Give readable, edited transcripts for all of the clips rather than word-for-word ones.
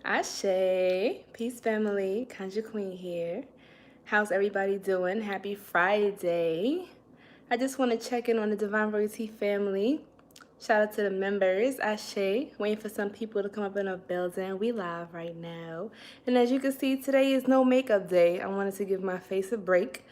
Ashe, peace family, Kanja Queen here. How's everybody doing? Happy Friday. I just want to check in on the Divine Royalty family. Shout out to the members. Ashe, waiting for some people to come up in a building. We live right now. And as you can see, today is no makeup day. I wanted to give my face a break.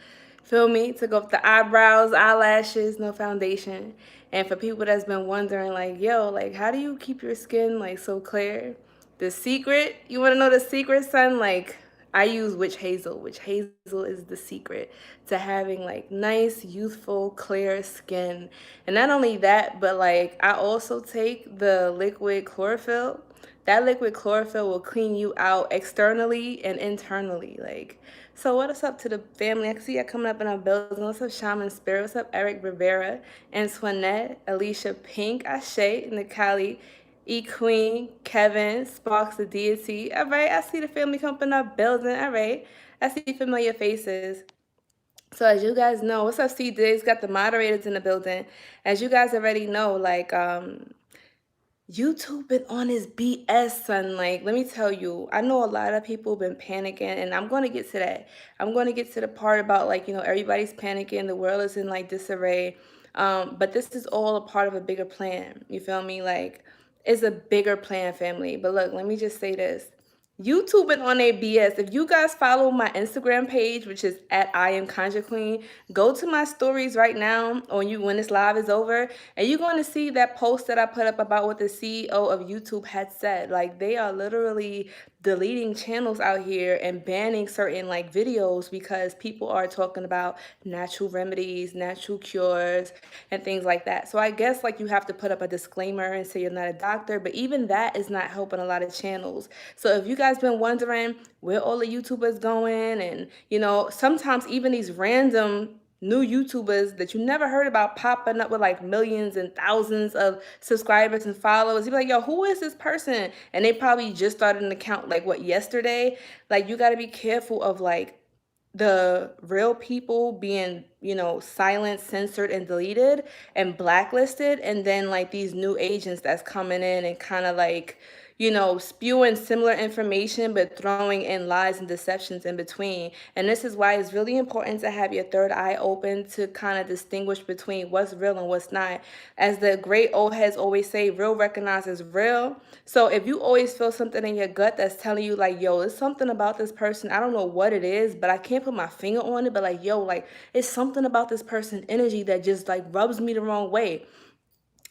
Feel me? Took off the eyebrows, eyelashes, no foundation. And for people that's been wondering, like, yo, like, how do you keep your skin, like, so clear? The secret, you want to know the secret, son? Like, I use witch hazel. Witch hazel is the secret to having like nice, youthful, clear skin. And not only that, but like I also take the liquid chlorophyll. That liquid chlorophyll will clean you out externally and internally. Like, so what is up to the family? I see you coming up in our building. What's up, Shaman Spirit? What's up, Eric Rivera, Antoinette, Alicia Pink, Ashe, Nikali, E Queen, Kevin, Sparks the Deity. All right, I see the family coming up in our building. All right, I see familiar faces. So as you guys know, what's up, C Diggs? Got the moderators in the building. As you guys already know, like YouTube been on his BS, son. Like, let me tell you, I know a lot of people been panicking, and I'm going to get to that. I'm going to get to the part about, like, you know, everybody's panicking, the world is in, like, disarray. But this is all a part of a bigger plan. You feel me? Like, it's a bigger plan, family. But look, let me just say this. YouTube been on their BS. If you guys follow my Instagram page, which is at I am Conjure Queen, go to my stories right now on you when this live is over, and you're going to see that post that I put up about what the CEO of YouTube had said. Like, they are literally deleting channels out here and banning certain like videos because people are talking about natural remedies, natural cures, and things like that. So I guess like you have to put up a disclaimer and say you're not a doctor, but even that is not helping a lot of channels. So if you guys been wondering where all the YouTubers going, and you know, sometimes even these random new YouTubers that you never heard about popping up with like millions and thousands of subscribers and followers. You're like, yo, who is this person? And they probably just started an account like what, yesterday? Like, you got to be careful of like the real people being, you know, silenced, censored, and deleted and blacklisted, and then like these new agents that's coming in and kind of like, you know, spewing similar information but throwing in lies and deceptions in between. And this is why it's really important to have your third eye open to kind of distinguish between what's real and what's not. As the great old heads always say, real recognizes real. So if you always feel something in your gut that's telling you like, yo, there's something about this person, I don't know what it is, but I can't put my finger on it, but like, yo, like, it's something about this person's energy that just like rubs me the wrong way.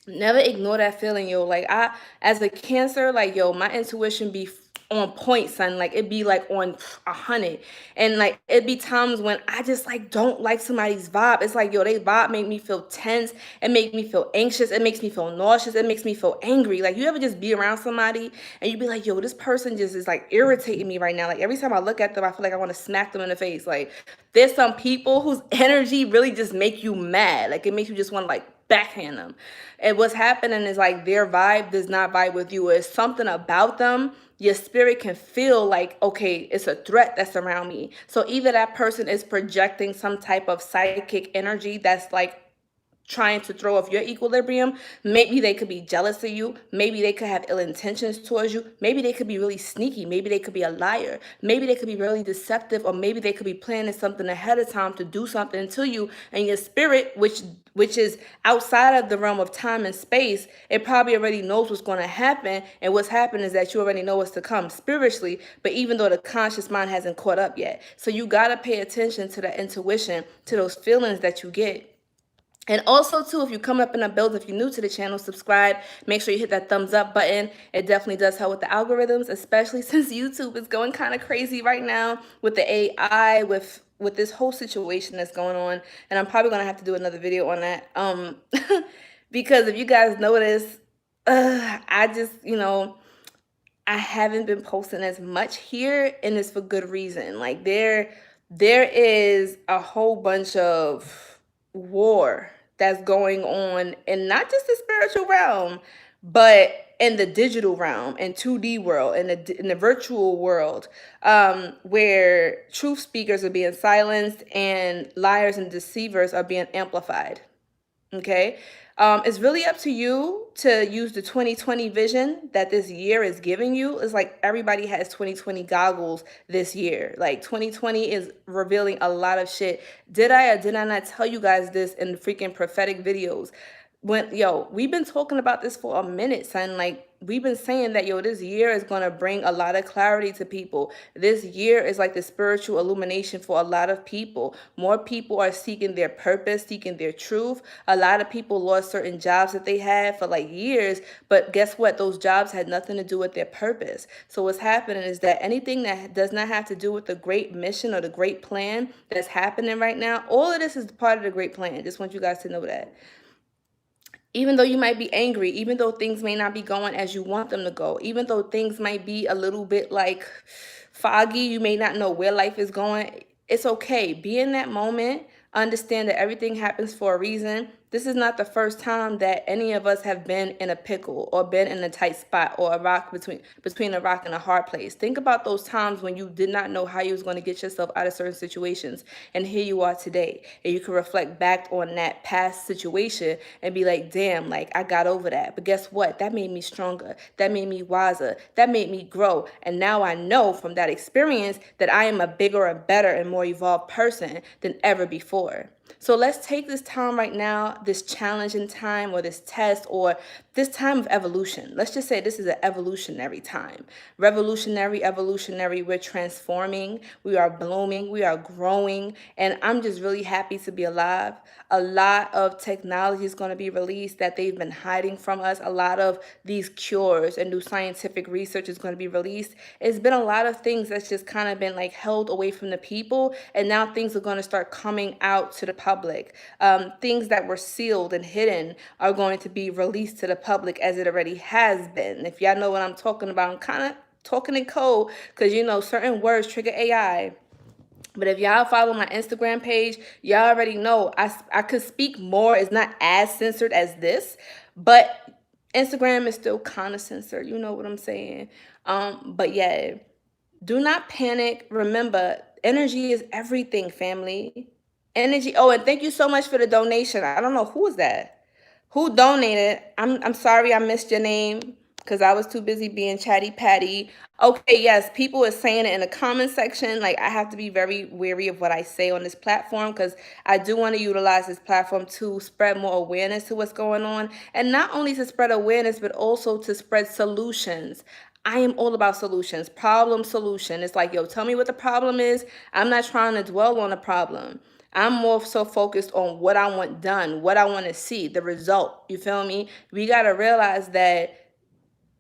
Never ignore that feeling, yo. Like, I, as a Cancer, like, yo, my intuition be on point, son. Like, it be like on 100. And like it be times when I just like don't like somebody's vibe. It's like, yo, they vibe make me feel tense. It make me feel anxious. It makes me feel nauseous. It makes me feel angry. Like, you ever just be around somebody and you be like, yo, this person just is like irritating me right now. Like, every time I look at them, I feel like I want to smack them in the face. Like, there's some people whose energy really just make you mad. Like, it makes you just want to like backhand them. And what's happening is like their vibe does not vibe with you. It's something about them. Your spirit can feel like, okay, it's a threat that's around me. So either that person is projecting some type of psychic energy that's like trying to throw off your equilibrium. Maybe they could be jealous of you. Maybe they could have ill intentions towards you. Maybe they could be really sneaky. Maybe they could be a liar. Maybe they could be really deceptive, or maybe they could be planning something ahead of time to do something to you. And your spirit, which is outside of the realm of time and space, it probably already knows what's going to happen. And what's happened is that you already know what's to come spiritually, but even though the conscious mind hasn't caught up yet. So you got to pay attention to that intuition, to those feelings that you get. And also, too, if you come up in a build, if you're new to the channel, subscribe. Make sure you hit that thumbs up button. It definitely does help with the algorithms, especially since YouTube is going kind of crazy right now with the AI, with this whole situation that's going on. And I'm probably going to have to do another video on that. Because if you guys notice, I just, you know, I haven't been posting as much here, and it's for good reason. Like, there is a whole bunch of war that's going on in not just the spiritual realm, but in the digital realm and 2D world and in the virtual world, where truth speakers are being silenced and liars and deceivers are being amplified. Okay. It's really up to you to use the 2020 vision that this year is giving you. It's like everybody has 2020 goggles this year. Like 2020 is revealing a lot of shit. Did I or did I not tell you guys this in the freaking prophetic videos? We've been talking about this for a minute, son. Like, we've been saying that, this year is going to bring a lot of clarity to people. This year is like the spiritual illumination for a lot of people. More people are seeking their purpose, seeking their truth. A lot of people lost certain jobs that they had for like years, but guess what? Those jobs had nothing to do with their purpose. So what's happening is that anything that does not have to do with the great mission or the great plan that's happening right now, all of this is part of the great plan. Just want you guys to know that. Even though you might be angry, even though things may not be going as you want them to go, even though things might be a little bit like foggy, you may not know where life is going, it's okay. Be in that moment. Understand that everything happens for a reason. This is not the first time that any of us have been in a pickle or been in a tight spot or a rock between a rock and a hard place. Think about those times when you did not know how you was going to get yourself out of certain situations, and here you are today. And you can reflect back on that past situation and be like, damn, like I got over that. But guess what? That made me stronger. That made me wiser. That made me grow. And now I know from that experience that I am a bigger and better and more evolved person than ever before. So let's take this time right now, this challenging time or this test or this time of evolution. Let's just say this is an evolutionary time. Revolutionary, evolutionary, we're transforming, we are blooming, we are growing, and I'm just really happy to be alive. A lot of technology is going to be released that they've been hiding from us. A lot of these cures and new scientific research is going to be released. It's been a lot of things that's just kind of been like held away from the people, and now things are going to start coming out to the public. Things that were sealed and hidden are going to be released to the public as it already has been. If y'all know what I'm talking about, I'm kind of talking in code because certain words trigger AI. But if y'all follow my Instagram page, y'all already know I could speak more. It's not as censored as this, but Instagram is still kind of censored. You know what I'm saying? But yeah, do not panic. Remember, energy is everything, family. Energy. Oh, and thank you so much for the donation. I don't know who was that. Who donated? I'm sorry I missed your name because I was too busy being chatty patty. Okay, yes, people are saying it in the comment section. Like, I have to be very wary of what I say on this platform because I do want to utilize this platform to spread more awareness to what's going on, and not only to spread awareness but also to spread solutions. I am all about solutions, problem solution. It's like, yo, tell me what the problem is. I'm not trying to dwell on the problem. I'm more so focused on what I want done, what I want to see, the result. You feel me? We got to realize that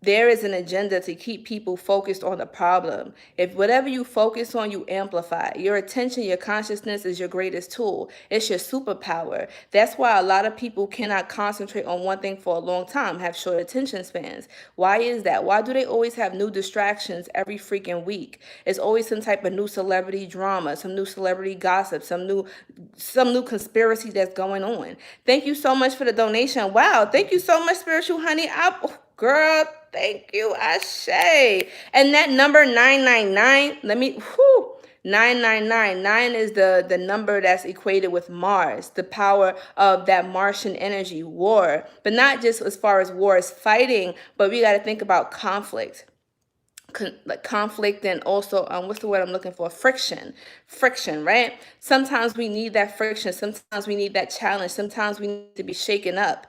there is an agenda to keep people focused on the problem. If whatever you focus on, you amplify. Your attention, your consciousness is your greatest tool. It's your superpower. That's why a lot of people cannot concentrate on one thing for a long time, have short attention spans. Why is that? Why do they always have new distractions every freaking week? It's always some type of new celebrity drama, some new celebrity gossip, some new conspiracy that's going on. Thank you so much for the donation. Wow, thank you so much, Spiritual Honey. Girl, thank you, Ashe. And that number 999, 999 is the number that's equated with Mars, the power of that Martian energy, war. But not just as far as war is fighting, but we got to think about conflict. Like conflict, and also what's the word I'm looking for? Friction, right? Sometimes we need that friction. Sometimes we need that challenge. Sometimes we need to be shaken up.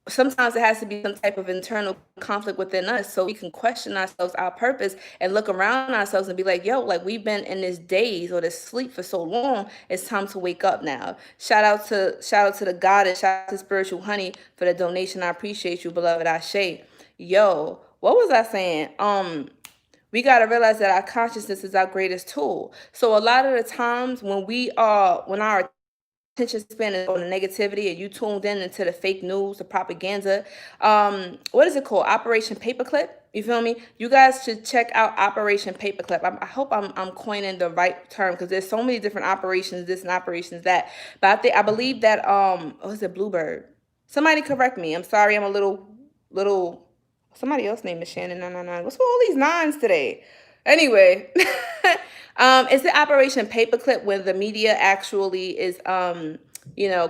Sometimes it has to be some type of internal conflict within us so we can question ourselves, our purpose, and look around ourselves and be like, yo, like we've been in this daze or this sleep for so long. It's time to wake up now. Shout out to the goddess, shout out to Spiritual Honey for the donation. I appreciate you, beloved Ashe. Yo, what was I saying? We got to realize that our consciousness is our greatest tool. So a lot of the times when our attention span is on the negativity and you tuned in into the fake news, the propaganda, what is it called? Operation Paperclip. You feel me? You guys should check out Operation Paperclip. I hope I'm coining the right term because there's so many different operations, this and operations that. But I believe that is it Bluebird? Somebody correct me. I'm sorry, I'm a little. Somebody else named is Shannon 999. What's with all these nines today? Anyway, it's the Operation Paperclip when the media actually is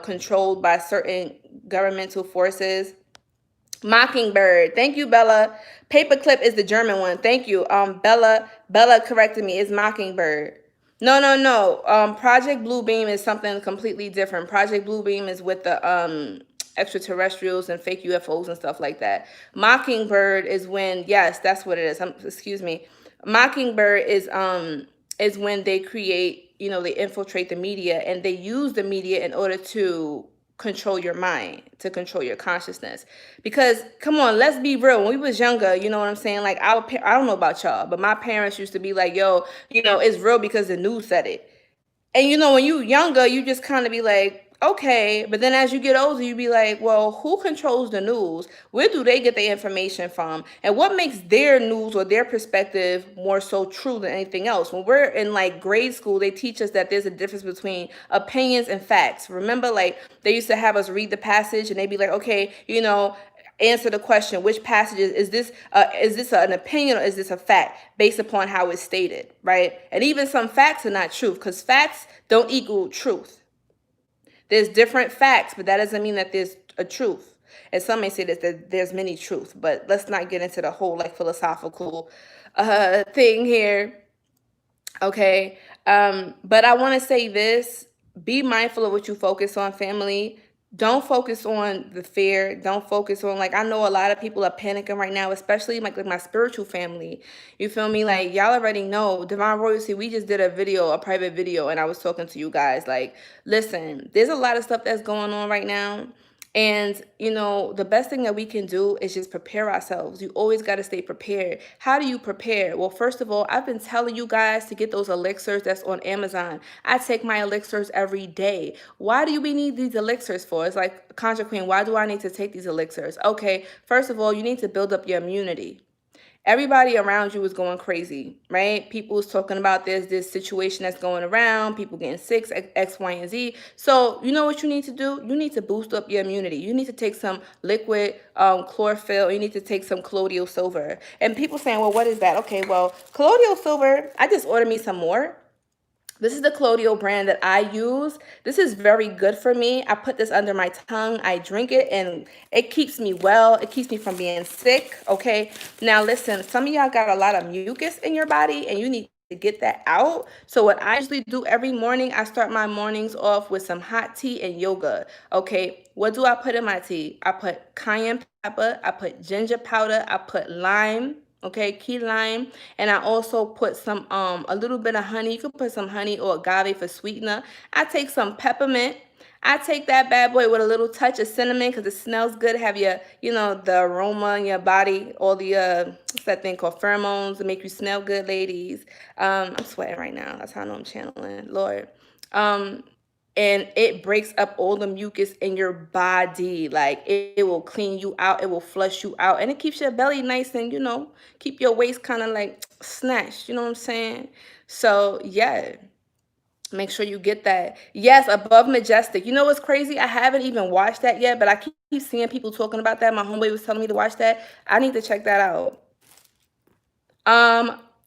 controlled by certain governmental forces. Mockingbird. Thank you, Bella. Paperclip is the German one. Thank you. Bella corrected me. It's Mockingbird. No, no, no. Project Bluebeam is something completely different. Project Bluebeam is with the extraterrestrials and fake UFOs and stuff like that. Mockingbird is when, yes, that's what it is. Excuse me. Mockingbird is when they create, they infiltrate the media and they use the media in order to control your mind, to control your consciousness. Because come on, let's be real. When we was younger, you know what I'm saying? Like I don't know about y'all, but my parents used to be like, yo, it's real because the news said it. And when you younger, you just kind of be like, okay. But then as you get older, you be like, well, who controls the news? Where do they get the information from? And what makes their news or their perspective more so true than anything else? When we're in like grade school, they teach us that there's a difference between opinions and facts. Remember, like they used to have us read the passage and they'd be like, okay, answer the question, which passage is this an opinion or is this a fact based upon how it's stated, right? And even some facts are not truth, because facts don't equal truth. There's different facts, but that doesn't mean that there's a truth. And some may say that there's many truths, but let's not get into the whole like philosophical thing here. Okay. But I want to say this: be mindful of what you focus on, family. Don't focus on the fear. Don't focus on, like, I know a lot of people are panicking right now, especially like my spiritual family. You feel me? Like, y'all already know Divine Royalty. We just did a private video, and I was talking to you guys. Like, listen, there's a lot of stuff that's going on right now. And, the best thing that we can do is just prepare ourselves. You always got to stay prepared. How do you prepare? Well, first of all, I've been telling you guys to get those elixirs that's on Amazon. I take my elixirs every day. Why do we need these elixirs for? It's like, Contra Queen, why do I need to take these elixirs? Okay, first of all, you need to build up your immunity. Everybody around you is going crazy, right? People is talking about this situation that's going around, people getting sick, X, Y, and Z. So you know what you need to do? You need to boost up your immunity. You need to take some liquid chlorophyll. You need to take some colloidal silver. And people saying, well, what is that? Okay, well, colloidal silver, I just ordered me some more. This is the colloidal brand that I use. This is very good for me. I put this under my tongue. I drink it and it keeps me well. It keeps me from being sick, okay? Now listen, some of y'all got a lot of mucus in your body and you need to get that out. So what I usually do every morning, I start my mornings off with some hot tea and yoga, okay? What do I put in my tea? I put cayenne pepper, I put ginger powder, I put lime, okay, key lime, and I also put some a little bit of honey. You could put some honey or agave for sweetener. I take some peppermint. I take that bad boy with a little touch of cinnamon because it smells good. Have your, the aroma in your body, all the what's that thing called, pheromones, that make you smell good, ladies. I'm sweating right now. That's how I know I'm channeling, Lord. And it breaks up all the mucus in your body. Like it will clean you out, it will flush you out, and it keeps your belly nice and keep your waist kind of like snatched. You know what I'm saying? So yeah, make sure you get that. Yes, Above Majestic. You know what's crazy? I haven't even watched that yet, but I keep seeing people talking about that. My homeboy was telling me to watch that. I need to check that out.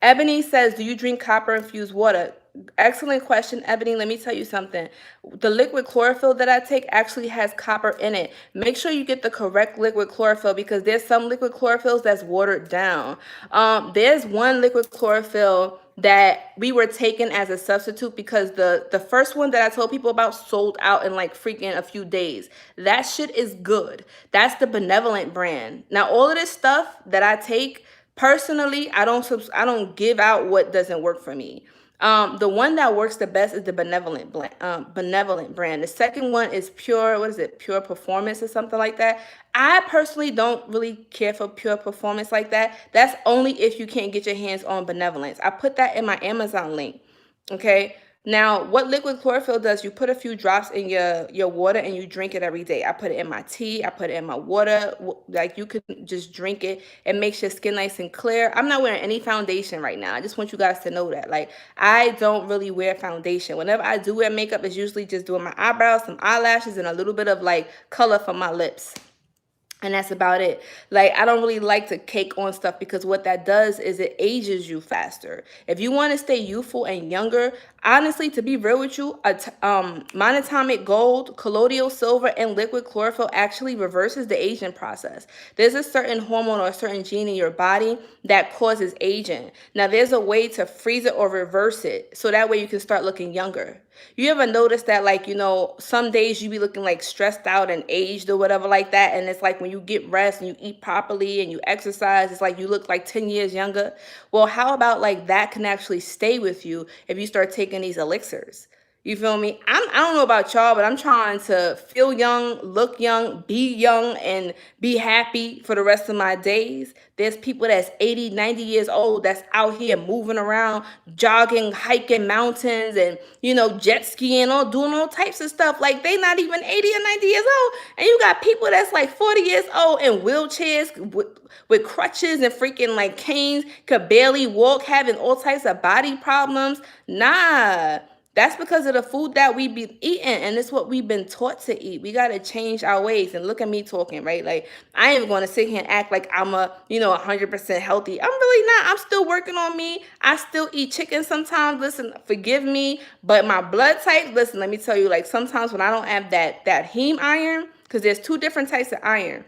Ebony says, do you drink copper infused water? Excellent question, Ebony. Let me tell you something. The liquid chlorophyll that I take actually has copper in it. Make sure you get the correct liquid chlorophyll because there's some liquid chlorophylls that's watered down. There's one liquid chlorophyll that we were taking as a substitute because the first one that I told people about sold out in like freaking a few days. That shit is good. That's the Benevolent brand. Now, all of this stuff that I take, personally, I don't give out what doesn't work for me. The one that works the best is the Benevolent brand. The second one is Pure Performance or something like that. I personally don't really care for Pure Performance like that. That's only if you can't get your hands on Benevolence. I put that in my Amazon link. Okay. Now, what liquid chlorophyll does, you put a few drops in your water and you drink it every day. I put it in my tea. I put it in my water. Like, you can just drink it. It makes your skin nice and clear. I'm not wearing any foundation right now. I just want you guys to know that. Like, I don't really wear foundation. Whenever I do wear makeup, it's usually just doing my eyebrows, some eyelashes, and a little bit of, like, color for my lips. And that's about it. Like, I don't really like to cake on stuff because what that does is it ages you faster. If you want to stay youthful and younger, honestly, to be real with you, monatomic gold, colloidal silver, and liquid chlorophyll actually reverses the aging process. There's a certain hormone or a certain gene in your body that causes aging. Now, there's a way to freeze it or reverse it so that way you can start looking younger. You ever notice that, like, some days you be looking like stressed out and aged or whatever like that, and it's like when you get rest and you eat properly and you exercise, it's like you look like 10 years younger? Well, how about like that can actually stay with you if you start taking these elixirs? You feel me? I don't know about y'all, but I'm trying to feel young, look young, be young, and be happy for the rest of my days. There's people that's 80, 90 years old that's out here moving around, jogging, hiking mountains, and, jet skiing, or doing all types of stuff. Like, they not even 80 or 90 years old. And you got people that's like 40 years old in wheelchairs with crutches and freaking like canes, could barely walk, having all types of body problems. Nah. That's because of the food that we be eating, and it's what we've been taught to eat. We got to change our ways. And look at me talking, right? Like, I ain't going to sit here and act like I'm 100% healthy. I'm really not. I'm still working on me. I still eat chicken sometimes. Listen, forgive me, but my blood type, listen, let me tell you, like, sometimes when I don't have that heme iron, because there's two different types of iron.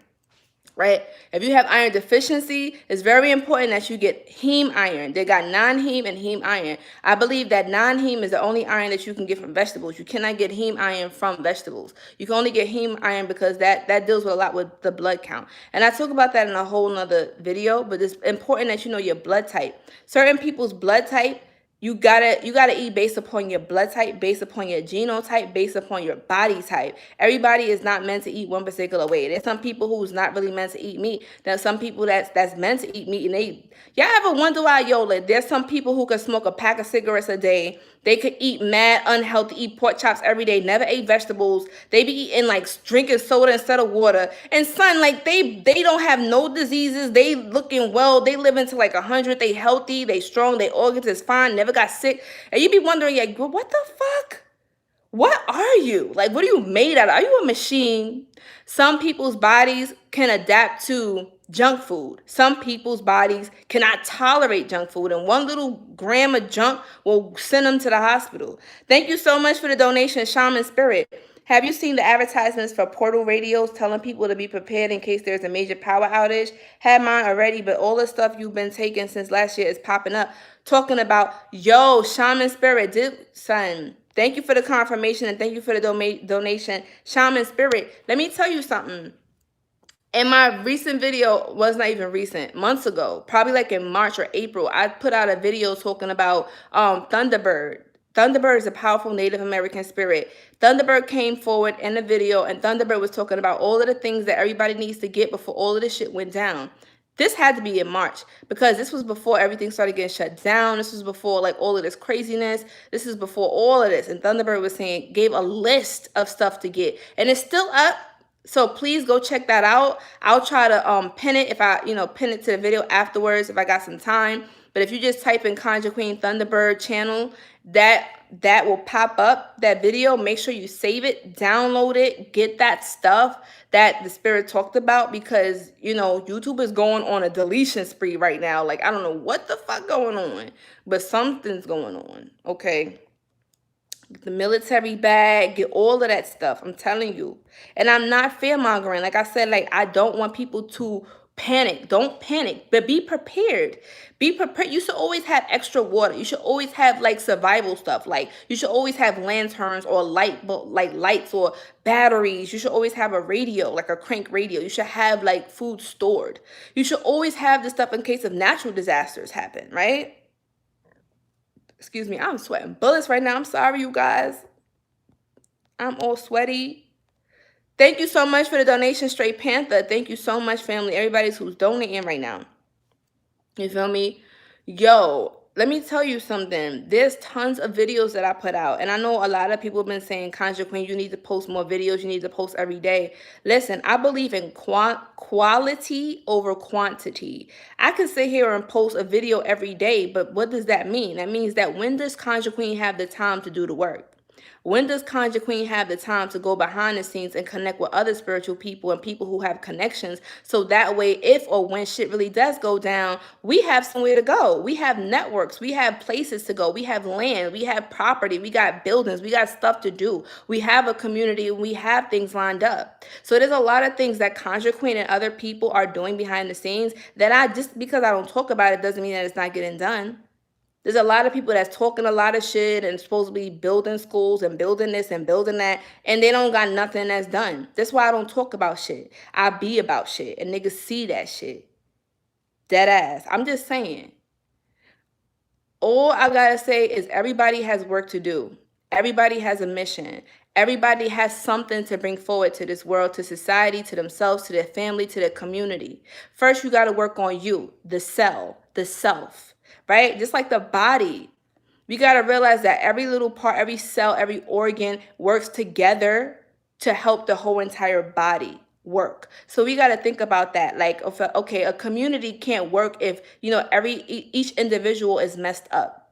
Right? If you have iron deficiency, it's very important that you get heme iron. They got non-heme and heme iron. I believe that non-heme is the only iron that you can get from vegetables. You cannot get heme iron from vegetables. You can only get heme iron because that deals with a lot with the blood count. And I talk about that in a whole nother video, but it's important that you know your blood type. Certain people's blood type, you gotta eat based upon your blood type, based upon your genotype, based upon your body type. Everybody is not meant to eat one particular way. There's some people who's not really meant to eat meat. There's some people that's meant to eat meat, and y'all ever wonder why, like, there's some people who could smoke a pack of cigarettes a day. They could eat mad unhealthy, eat pork chops every day, never ate vegetables. They be eating like drinking soda instead of water. And son, like, they don't have no diseases. They looking well. They live into like 100. They healthy. They strong. Their organs is fine. Never got sick. And you be wondering, like, well, what the fuck? What are you? Like, what are you made out of? Are you a machine? Some people's bodies can adapt to junk food. Some people's bodies cannot tolerate junk food, and one little gram of junk will send them to the hospital. Thank you so much for the donation, Shaman Spirit. Have you seen the advertisements for portal radios telling people to be prepared in case there's a major power outage? Had mine already, but all the stuff you've been taking since last year is popping up, talking about, yo, Shaman Spirit, son. Thank you for the confirmation, and thank you for the donation, Shaman Spirit. Let me tell you something. In my recent video, was not even recent, months ago, probably like in March or April, I put out a video talking about Thunderbird. Thunderbird is a powerful Native American spirit. Thunderbird came forward in the video, and Thunderbird was talking about all of the things that everybody needs to get before all of this shit went down. This had to be in March because this was before everything started getting shut down. This was before like all of this craziness. This is before all of this. And Thunderbird was saying, gave a list of stuff to get, and it's still up. So please go check that out. I'll try to pin it if I, pin it to the video afterwards if I got some time. But if you just type in Conjure Queen Thunderbird channel, that will pop up, that video. Make sure you save it, download it, get that stuff that the spirit talked about, because YouTube is going on a deletion spree right now. Like, I don't know what the fuck going on, but something's going on. Okay, get the military bag, get all of that stuff. I'm telling you. And I'm not fear mongering. Like I said, like, I don't want people to panic. Don't panic, but be prepared. Be prepared. You should always have extra water. You should always have like survival stuff. Like, you should always have lanterns or lights or batteries. You should always have a radio, like a crank radio. You should have like food stored. You should always have this stuff in case of natural disasters happen, right? Excuse me, I'm sweating bullets right now. I'm sorry, you guys. I'm all sweaty. Thank you so much for the donation, Straight Panther. Thank you so much, family. Everybody who's donating right now. You feel me? Yo, let me tell you something. There's tons of videos that I put out. And I know a lot of people have been saying, Conjure Queen, you need to post more videos. You need to post every day. Listen, I believe in quality over quantity. I can sit here and post a video every day, but what does that mean? That means that when does Conjure Queen have the time to do the work? When does Conjure Queen have the time to go behind the scenes and connect with other spiritual people and people who have connections? So that way, if or when shit really does go down, we have somewhere to go. We have networks. We have places to go. We have land. We have property. We got buildings. We got stuff to do. We have a community. We have things lined up. So there's a lot of things that Conjure Queen and other people are doing behind the scenes that just because I don't talk about it doesn't mean that it's not getting done. There's a lot of people that's talking a lot of shit and supposed to be building schools and building this and building that, and they don't got nothing that's done. That's why I don't talk about shit. I be about shit, and niggas see that shit. Dead ass. I'm just saying. All I gotta say is everybody has work to do. Everybody has a mission. Everybody has something to bring forward to this world, to society, to themselves, to their family, to their community. First, you gotta work on you, the self, right? Just like the body. We gotta realize that every little part, every cell, every organ works together to help the whole entire body work. So we got to think about that. Like, okay, a community can't work if, each individual is messed up.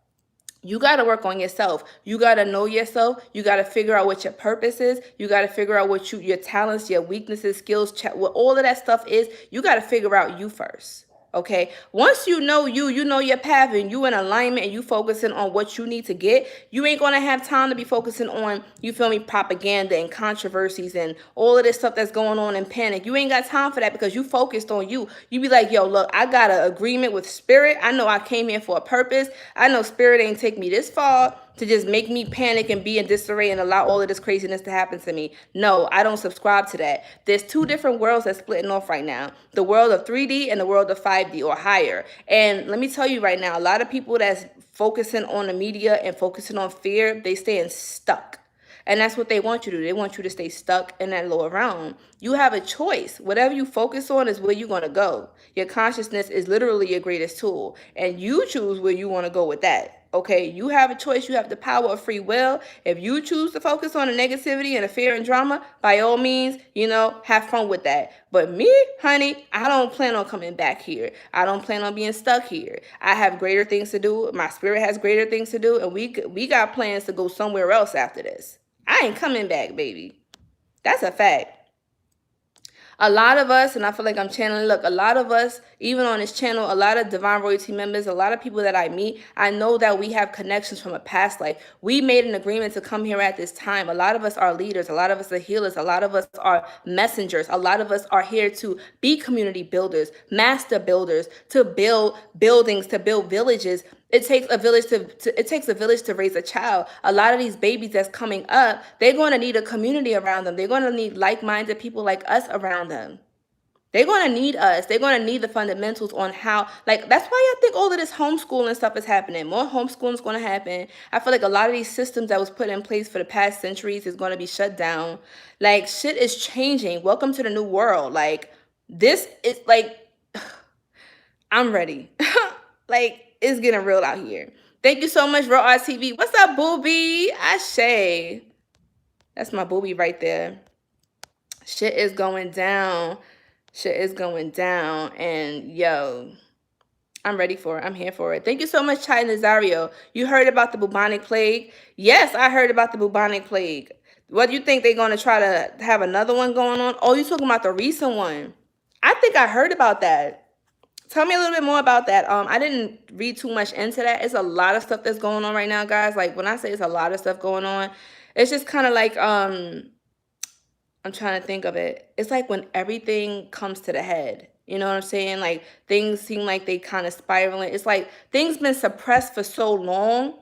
You got to work on yourself. You got to know yourself. You got to figure out what your purpose is. You got to figure out what your talents, your weaknesses, skills, what all of that stuff is. You got to figure out you first. Okay. Once you know you know your path and you in alignment and you focusing on what you need to get, you ain't going to have time to be focusing on, you feel me, propaganda and controversies and all of this stuff that's going on in panic. You ain't got time for that because you focused on you. You be like, yo, look, I got an agreement with spirit. I know I came here for a purpose. I know spirit ain't take me this far to just make me panic and be in disarray and allow all of this craziness to happen to me. No, I don't subscribe to that. There's two different worlds that's splitting off right now. The world of 3D and the world of 5D or higher. And let me tell you right now, a lot of people that's focusing on the media and focusing on fear, they staying stuck. And that's what they want you to do. They want you to stay stuck in that lower realm. You have a choice. Whatever you focus on is where you're going to go. Your consciousness is literally your greatest tool. And you choose where you want to go with that. Okay, you have a choice. You have the power of free will. If you choose to focus on the negativity and the fear and drama, by all means, have fun with that. But me, honey, I don't plan on coming back here. I don't plan on being stuck here. I have greater things to do. My spirit has greater things to do. And we got plans to go somewhere else after this. I ain't coming back, baby. That's a fact. A lot of us, and I feel like I'm channeling, look, a lot of us, even on this channel, a lot of Divine Royalty members, a lot of people that I meet, I know that we have connections from a past life. We made an agreement to come here at this time. A lot of us are leaders. A lot of us are healers. A lot of us are messengers. A lot of us are here to be community builders, master builders, to build buildings, to build villages. It takes a village to raise a child. A lot of these babies that's coming up, they're going to need a community around them. They're going to need like-minded people like us around them. They're going to need us. They're going to need the fundamentals on how, that's why I think all of this homeschooling stuff is happening. More homeschooling is going to happen. I feel like a lot of these systems that was put in place for the past centuries is going to be shut down. Shit is changing. Welcome to the new world. This is I'm ready. It's getting real out here. Thank you so much, Raw Art TV. What's up, booby? Ashe. That's my booby right there. Shit is going down. Shit is going down. And yo, I'm ready for it. I'm here for it. Thank you so much, Chai Nazario. You heard about the bubonic plague? Yes, I heard about the bubonic plague. What do you think they're going to try to have another one going on? Oh, you're talking about the recent one. I think I heard about that. Tell me a little bit more about that. I didn't read too much into that. It's a lot of stuff that's going on right now, guys. When I say it's a lot of stuff going on, it's just kind of I'm trying to think of it. It's like when everything comes to the head. You know what I'm saying? Things seem like they kind of spiraling. It's like things been suppressed for so long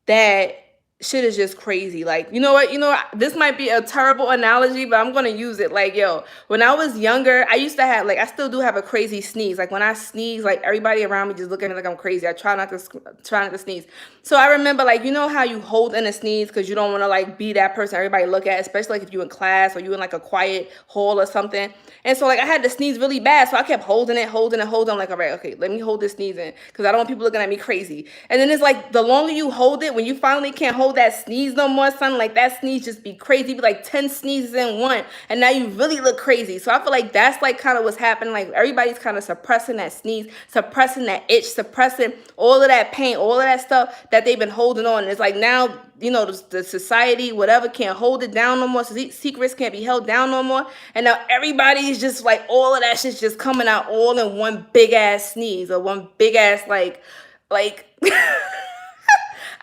that shit is just crazy. You know what? This might be a terrible analogy, but I'm going to use it. Yo, when I was younger, I used to have, I still do have a crazy sneeze. When I sneeze, everybody around me just look at me like I'm crazy. I try not to sneeze. So I remember, you know how you hold in a sneeze because you don't want to, be that person everybody look at, especially, if you in class or you in, a quiet hall or something. And so, I had to sneeze really bad. So I kept holding it. I'm like, all right, okay, let me hold this sneeze in because I don't want people looking at me crazy. And then it's the longer you hold it, when you finally can't hold hold that sneeze no more, son. Like that sneeze just be crazy, be like 10 sneezes in one, and now you really look crazy. So I feel like that's like kind of what's happening. Like everybody's kind of suppressing that sneeze, suppressing that itch, suppressing all of that pain, all of that stuff that they've been holding on. It's like now, you know, the society, whatever, can't hold it down no more. So secrets can't be held down no more. And now everybody's just like, all of that shit's just coming out all in one big ass sneeze or one big ass like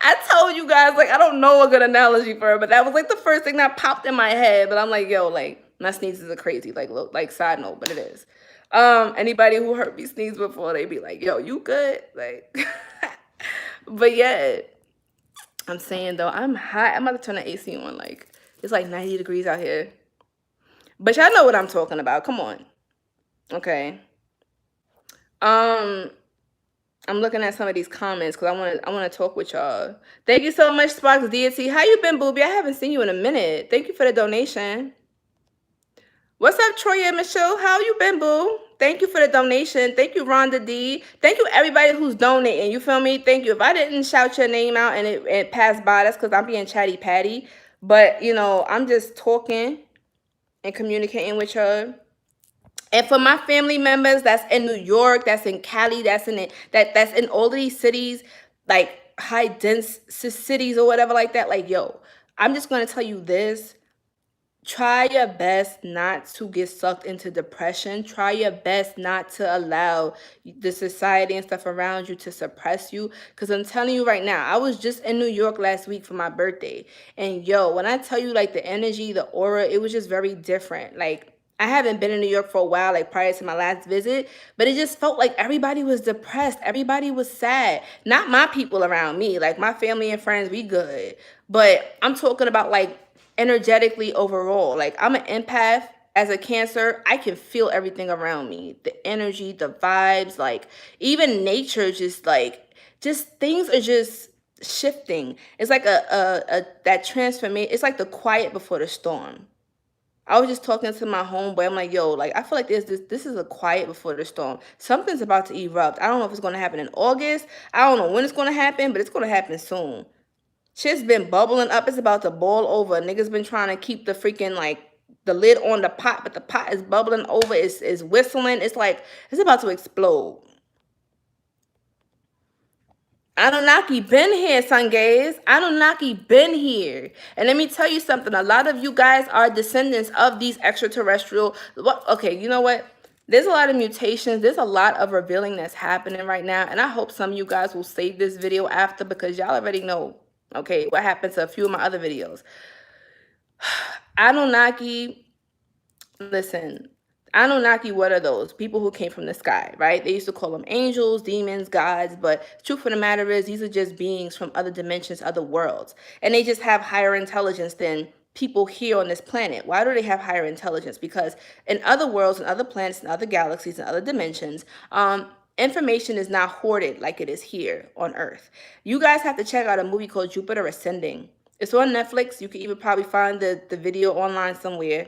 I told you guys, like, I don't know a good analogy for it, but that was like the first thing that popped in my head. But I'm like, yo, like, my sneezes are crazy. Like, look, like, side note, but it is. Anybody who heard me sneeze before, they be like, yo, you good? Like, but yeah, I'm saying though, I'm hot. I'm about to turn the AC on. Like, it's like 90 degrees out here. But y'all know what I'm talking about. Come on. Okay. I'm looking at some of these comments because I want to talk with y'all. Thank you so much, Sparks Deity. How you been, booby? I haven't seen you in a minute. Thank you for the donation. What's up, Troya Michelle? How you been, boo? Thank you for the donation. Thank you, Rhonda D. Thank you, everybody who's donating. You feel me? Thank you. If I didn't shout your name out and it passed by, that's because I'm being chatty patty. But, you know, I'm just talking and communicating with y'all. And for my family members that's in New York, that's in Cali, that's in all of these cities, like high dense cities or whatever like that, like, yo, I'm just gonna tell you this. Try your best not to get sucked into depression. Try your best not to allow the society and stuff around you to suppress you. Because I'm telling you right now, I was just in New York last week for my birthday. And yo, when I tell you like the energy, the aura, it was just very different. Like, I haven't been in New York for a while, like prior to my last visit, but it just felt like everybody was depressed. Everybody was sad. Not my people around me, like my family and friends, we good. But I'm talking about like energetically overall. Like I'm an empath as a Cancer. I can feel everything around me, the energy, the vibes, like even nature, just things are just shifting. It's like a that transformation. It's like the quiet before the storm. I was just talking to my homeboy. I'm like, yo, like I feel like this is a quiet before the storm. Something's about to erupt. I don't know if it's gonna happen in August. I don't know when it's gonna happen, but it's gonna happen soon. Shit's been bubbling up. It's about to boil over. Niggas been trying to keep the freaking like the lid on the pot, but the pot is bubbling over. It's whistling. It's like it's about to explode. Anunnaki been here, Sungays. Anunnaki been here. And let me tell you something. A lot of you guys are descendants of these extraterrestrial. Okay, you know what? There's a lot of mutations. There's a lot of revealing that's happening right now. And I hope some of you guys will save this video after because y'all already know, okay, what happened to a few of my other videos. Anunnaki, listen. Anunnaki, what are those? People who came from the sky, right? They used to call them angels, demons, gods, but the truth of the matter is these are just beings from other dimensions, other worlds. And they just have higher intelligence than people here on this planet. Why do they have higher intelligence? Because in other worlds and other planets and other galaxies and other dimensions, information is not hoarded like it is here on Earth. You guys have to check out a movie called Jupiter Ascending. It's on Netflix. You can even probably find the video online somewhere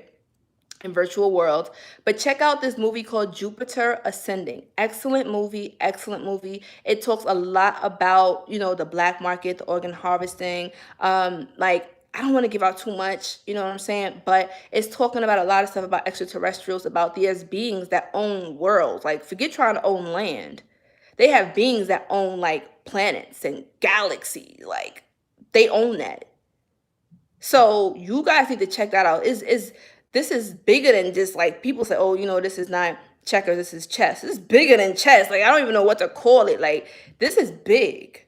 in virtual world, but check out this movie called Jupiter Ascending. Excellent movie, excellent movie. It talks a lot about, you know, the black market, the organ harvesting. Like, I don't want to give out too much, you know what I'm saying? But it's talking about a lot of stuff about extraterrestrials, about these beings that own worlds. Like, forget trying to own land. They have beings that own like planets and galaxies. Like, they own that. So you guys need to check that out. This is bigger than just like people say, oh, you know, this is not checkers, this is chess. This is bigger than chess. Like I don't even know what to call it. Like this is big.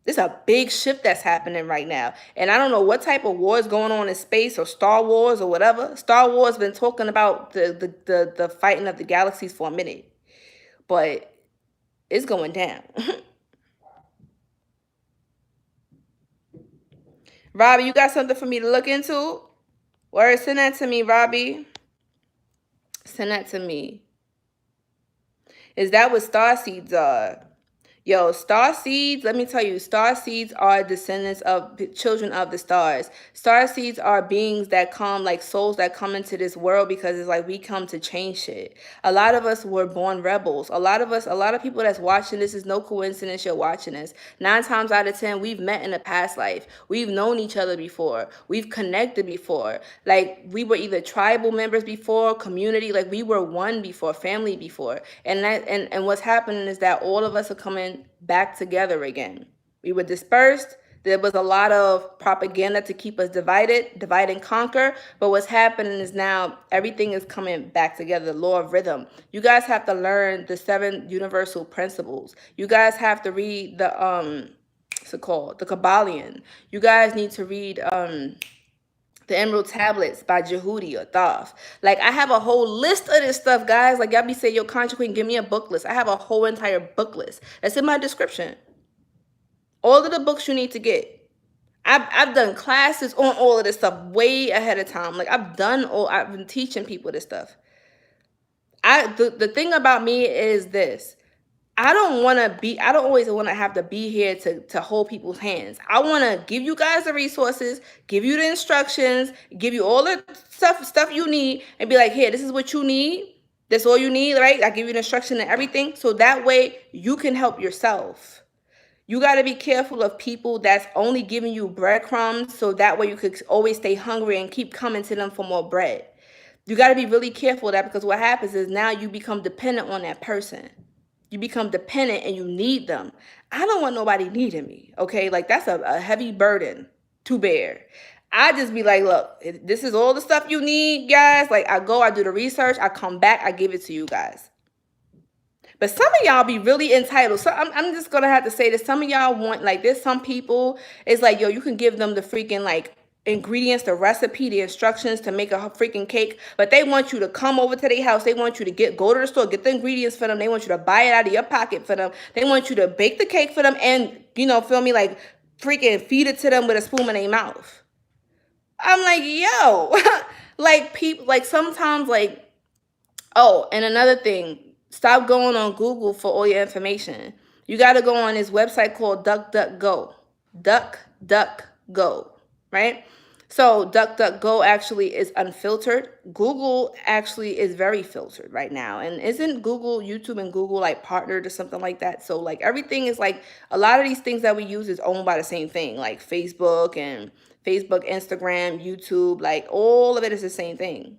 This is a big shift that's happening right now. And I don't know what type of war is going on in space or Star Wars or whatever. Star Wars been talking about the fighting of the galaxies for a minute. But it's going down. Robbie, you got something for me to look into? Word, send that to me, Robbie. Send that to me. Is that what Starseeds are? Yo, star seeds, let me tell you, star seeds are descendants of children of the stars. Star seeds are beings that come, like souls that come into this world because it's like we come to change shit. A lot of us were born rebels. A lot of people that's watching this is no coincidence you're watching this. 9 times out of 10, we've met in a past life. We've known each other before. We've connected before. Like we were either tribal members before, community, like we were one before, family before. And what's happening is that all of us are coming back together again. We were dispersed. There was a lot of propaganda to keep us divided, divide and conquer. But what's happening is now everything is coming back together. The law of rhythm. You guys have to learn the 7 universal principles. You guys have to read the what's it called? The Kabbalion. You guys need to read the Emerald Tablets by Jehudi or Thoth. Like, I have a whole list of this stuff, guys. Like, y'all be saying, yo, Contra Queen, give me a book list. I have a whole entire book list. That's in my description. All of the books you need to get. I've done classes on all of this stuff way ahead of time. Like, I've been teaching people this stuff. The thing about me is this. I don't always want to have to be here to hold people's hands. I want to give you guys the resources, give you the instructions, give you all the stuff you need, and be like, here, this is what you need. That's all you need, right? I give you the instruction and everything. So that way you can help yourself. You got to be careful of people that's only giving you breadcrumbs. So that way you could always stay hungry and keep coming to them for more bread. You got to be really careful of that, because what happens is now you become dependent on that person. You become dependent and you need them. I don't want nobody needing me, okay? Like, that's a heavy burden to bear. I just be like, look, this is all the stuff you need, guys. Like, I do the research, I come back, I give it to you guys. But some of y'all be really entitled. So I'm just going to have to say this. Some of y'all want, like, there's some people, it's like, yo, you can give them the freaking, like, ingredients, the recipe, the instructions to make a freaking cake, but they want you to come over to their house. They want you to go to the store, get the ingredients for them. They want you to buy it out of your pocket for them. They want you to bake the cake for them and, feel me, like freaking feed it to them with a spoon in their mouth. I'm like, yo, like people, like sometimes, like, oh, and another thing, stop going on Google for all your information. You got to go on this website called DuckDuckGo. DuckDuckGo, right? So DuckDuckGo actually is unfiltered. Google actually is very filtered right now. And isn't Google, YouTube and Google like partnered or something like that? So like everything is like, a lot of these things that we use is owned by the same thing, like Facebook, Instagram, YouTube, like all of it is the same thing.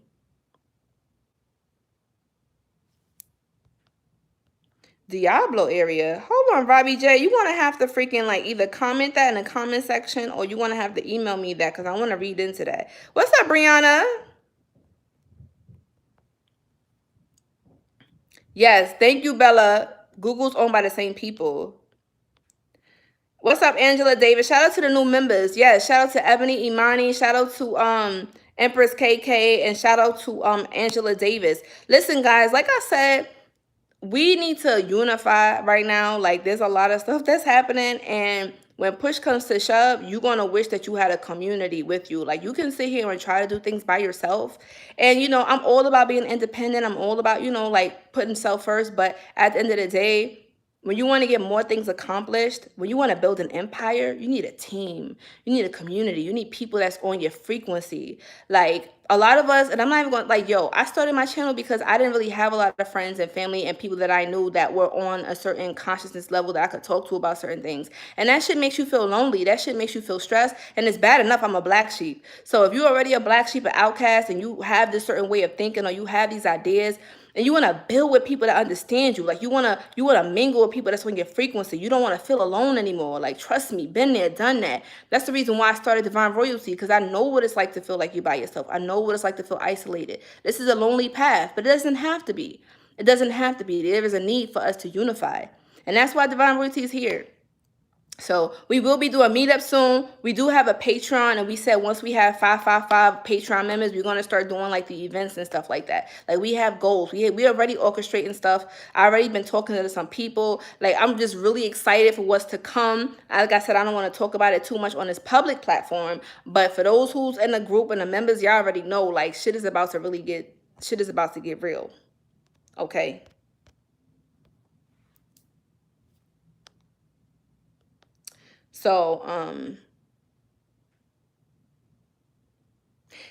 Diablo area. Hold on, Robbie J. You want to have to freaking like either comment that in the comment section, or you want to have to email me that, because I want to read into that. What's up, Brianna? Yes, thank you, Bella. Google's owned by the same people. What's up, Angela Davis? Shout out to the new members. Yes, shout out to Ebony Imani. Shout out to Empress KK, and shout out to Angela Davis. Listen, guys, like I said, we need to unify right now. Like, there's a lot of stuff that's happening, and when push comes to shove, you're going to wish that you had a community with you. Like, you can sit here and try to do things by yourself. And, I'm all about being independent. I'm all about, like putting self first. But at the end of the day, when you want to get more things accomplished, when you want to build an empire, you need a team. You need a community. You need people that's on your frequency. Like, a lot of us, and I'm not even going, like, yo, I started my channel because I didn't really have a lot of friends and family and people that I knew that were on a certain consciousness level that I could talk to about certain things. And that shit makes you feel lonely. That shit makes you feel stressed. And it's bad enough I'm a black sheep. So if you're already a black sheep, an outcast, and you have this certain way of thinking, or you have these ideas, and you want to build with people that understand you. Like, you want to mingle with people that's on your frequency. You don't want to feel alone anymore. Like, trust me, been there, done that. That's the reason why I started Divine Royalty, because I know what it's like to feel like you're by yourself. I know what it's like to feel isolated. This is a lonely path, but it doesn't have to be. It doesn't have to be. There is a need for us to unify. And that's why Divine Royalty is here. So we will be doing a meetup soon. We do have a Patreon, and we said once we have 555 Patreon members, we're going to start doing like the events and stuff like that. Like, we have goals. We already orchestrating stuff. I already been talking to some people. Like, I'm just really excited for what's to come. Like I said, I don't want to talk about it too much on this public platform, but for those who's in the group and the members, y'all already know, like, shit is about to get real. Okay. So,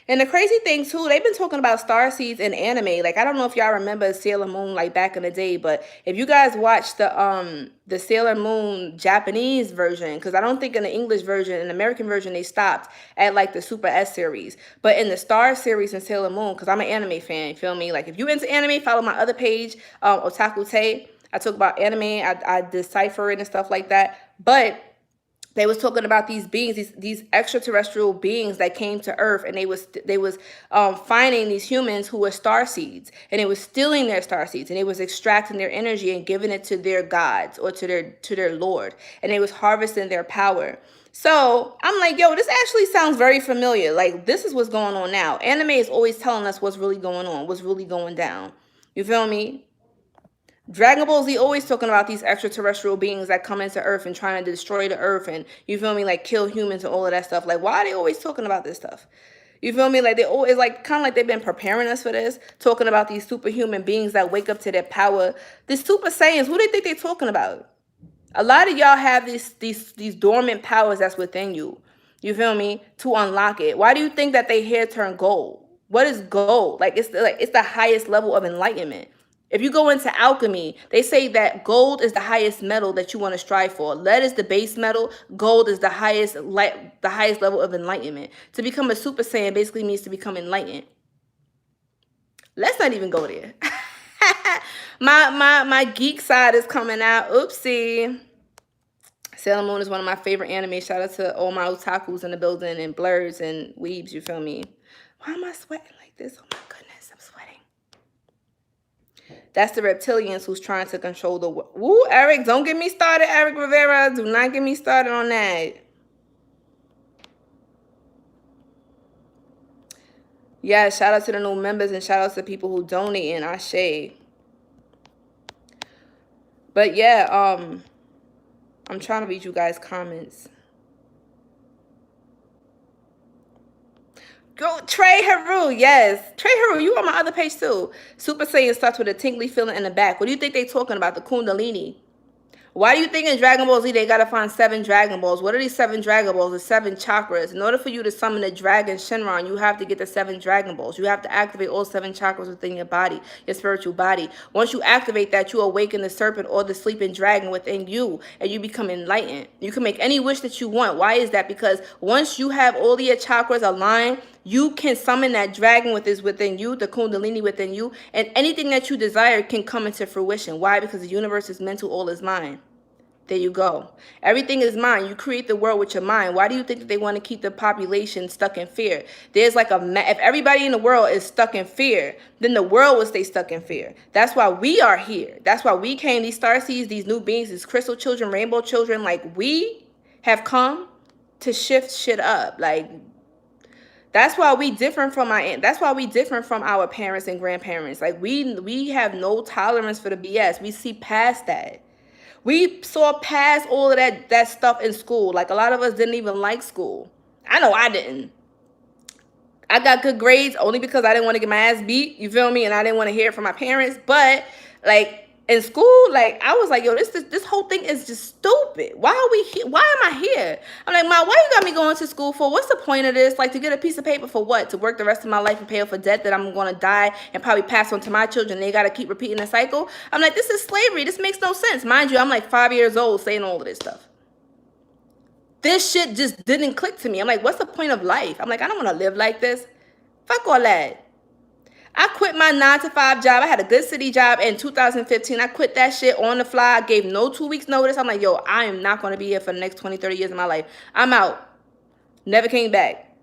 and the crazy thing too, they've been talking about Starseeds in anime. Like, I don't know if y'all remember Sailor Moon like back in the day, but if you guys watch the Sailor Moon Japanese version, because I don't think in the English version, in the American version, they stopped at like the Super S series. But in the Star series in Sailor Moon, because I'm an anime fan, you feel me? Like, if you into anime, follow my other page, Otaku Tay. I talk about anime, I decipher it and stuff like that. But they was talking about these beings, these extraterrestrial beings that came to Earth, and they was finding these humans who were star seeds, and they was stealing their star seeds, and they was extracting their energy and giving it to their gods or to their Lord, and they was harvesting their power. So I'm like, yo, this actually sounds very familiar. Like, this is what's going on now. Anime is always telling us what's really going on, what's really going down. You feel me? Dragon Ball Z always talking about these extraterrestrial beings that come into Earth and trying to destroy the Earth and, you feel me, like kill humans and all of that stuff. Like, why are they always talking about this stuff? You feel me? Like, they always, like, kind of like they've been preparing us for this, talking about these superhuman beings that wake up to their power. These Super Saiyans, who do they think they're talking about? A lot of y'all have these dormant powers that's within you. You feel me? To unlock it. Why do you think that they hair turn gold? What is gold? Like, it's the highest level of enlightenment. If you go into alchemy, they say that gold is the highest metal that you want to strive for. Lead is the base metal. Gold is the highest level of enlightenment. To become a Super Saiyan basically means to become enlightened. Let's not even go there. my geek side is coming out. Oopsie. Sailor Moon is one of my favorite anime. Shout out to all my otakus in the building and blurs and weebs, you feel me? Why am I sweating like this? Oh my goodness, I'm sweating. That's the reptilians who's trying to control the world. Woo, Eric, don't get me started, Eric Rivera. Do not get me started on that. Yeah, shout out to the new members and shout out to the people who donate in Ashe. But yeah, I'm trying to read you guys' comments. Go Trey Haru, yes. Trey Haru, you on my other page too. Super Saiyan starts with a tingly feeling in the back. What do you think they talking about? The Kundalini. Why do you think in Dragon Ball Z they gotta find 7 Dragon Balls? What are these 7 Dragon Balls? The 7 chakras. In order for you to summon the dragon Shenron, you have to get the 7 Dragon Balls. You have to activate all 7 chakras within your body, your spiritual body. Once you activate that, you awaken the serpent or the sleeping dragon within you, and you become enlightened. You can make any wish that you want. Why is that? Because once you have all your chakras aligned, you can summon that dragon within you, the Kundalini within you, and anything that you desire can come into fruition. Why? Because the universe is mental, all is mind. There you go. Everything is mind. You create the world with your mind. Why do you think that they want to keep the population stuck in fear? There's like if everybody in the world is stuck in fear, then the world will stay stuck in fear. That's why we are here. That's why we came, these starseeds, these new beings, these crystal children, rainbow children, like we have come to shift shit up. Like, that's why we different from our parents and grandparents. Like, we have no tolerance for the BS. We see past that. We saw past all of that stuff in school. Like, a lot of us didn't even like school. I know I didn't. I got good grades only because I didn't want to get my ass beat, you feel me? And I didn't want to hear it from my parents. But, like, in school, like, I was like, yo, this whole thing is just stupid. Why are we here? Why am I here? I'm like, Ma, why you got me going to school for? What's the point of this? Like, to get a piece of paper for what? To work the rest of my life and pay off a debt that I'm going to die and probably pass on to my children. They got to keep repeating the cycle. I'm like, this is slavery. This makes no sense. Mind you, I'm like 5 years old saying all of this stuff. This shit just didn't click to me. I'm like, what's the point of life? I'm like, I don't want to live like this. Fuck all that. I quit my 9-to-5 job. I had a good city job in 2015. I quit that shit on the fly. I gave no 2 weeks notice. I'm like, yo, I am not going to be here for the next 20, 30 years of my life. I'm out. Never came back.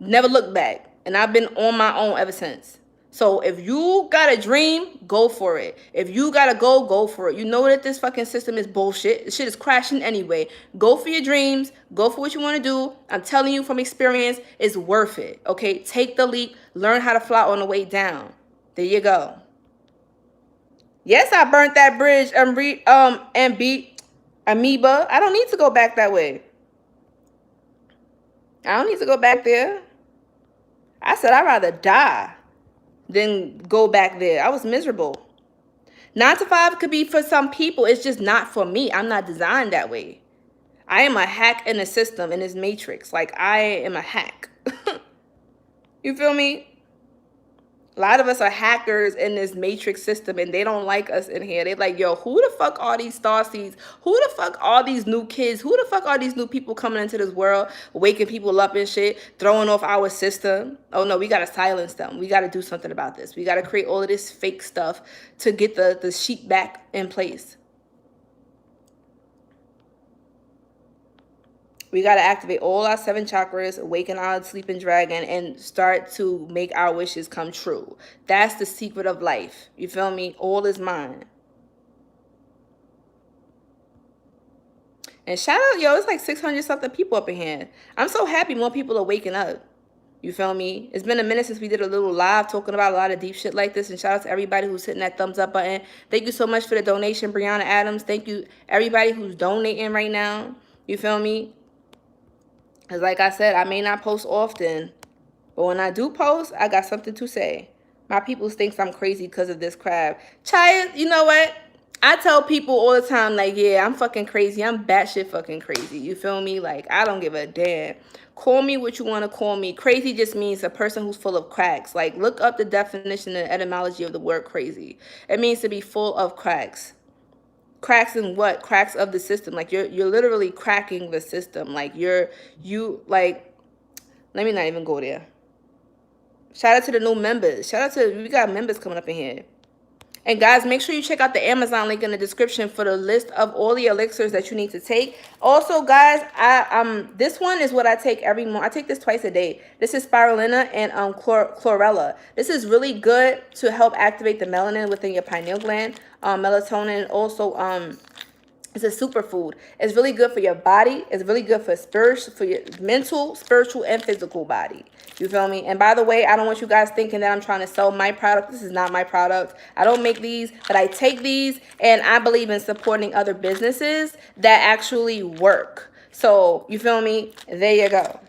Never looked back. And I've been on my own ever since. So if you got a dream, go for it. If you got to go for it. You know that this fucking system is bullshit. This shit is crashing anyway. Go for your dreams. Go for what you want to do. I'm telling you from experience, it's worth it. Okay? Take the leap. Learn how to fly on the way down. There you go. Yes, I burnt that bridge and beat Amoeba. I don't need to go back that way. I don't need to go back there. I said I'd rather die than go back there. I was miserable. 9 to 5 could be for some people. It's just not for me. I'm not designed that way. I am a hack in the system, in this matrix. Like, I am a hack. You feel me? A lot of us are hackers in this matrix system, and they don't like us in here. They're like, yo, who the fuck are these starseeds? Who the fuck are these new kids? Who the fuck are these new people coming into this world, waking people up and shit, throwing off our system? Oh no, we gotta silence them. We gotta do something about this. We gotta create all of this fake stuff to get the sheep back in place. We got to activate all our 7 chakras, awaken our sleeping dragon, and start to make our wishes come true. That's the secret of life. You feel me? All is mine. And shout out, yo, it's like 600 something people up in here. I'm so happy more people are waking up. You feel me? It's been a minute since we did a little live talking about a lot of deep shit like this. And shout out to everybody who's hitting that thumbs up button. Thank you so much for the donation, Brianna Adams. Thank you, everybody who's donating right now. You feel me? Because like I said, I may not post often, but when I do post, I got something to say. My people thinks I'm crazy because of this crab. Chaya, you know what? I tell people all the time, like, yeah, I'm fucking crazy. I'm batshit fucking crazy. You feel me? Like, I don't give a damn. Call me what you want to call me. Crazy just means a person who's full of cracks. Like, look up the definition and etymology of the word crazy. It means to be full of cracks. Cracks in what? Cracks of the system. Like, you're literally cracking the system. Like, like, let me not even go there. Shout out to the new members. Shout out to, we got members coming up in here. And guys, make sure you check out the Amazon link in the description for the list of all the elixirs that you need to take. Also, guys, this one is what I take every morning. I take this twice a day. This is spirulina and chlorella. This is really good to help activate the melanin within your pineal gland. Melatonin also it's a superfood. It's really good for your body. It's really good for your mental, spiritual, and physical body. You feel me? And by the way, I don't want you guys thinking that I'm trying to sell my product. This is not my product. I don't make these, but I take these, and I believe in supporting other businesses that actually work. So, you feel me? There you go.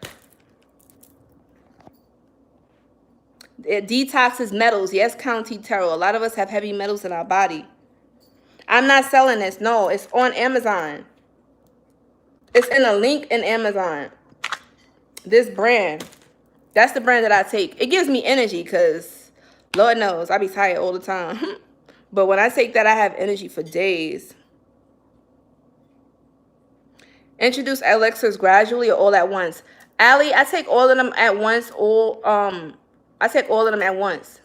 It detoxes metals. Yes, County Tarot. A lot of us have heavy metals in our body. I'm not selling this. No, it's on Amazon. It's in a link in Amazon. This brand. That's the brand that I take. It gives me energy because, Lord knows, I be tired all the time. But when I take that, I have energy for days. Introduce elixirs gradually or all at once. Allie, I take all of them at once. I take all of them at once.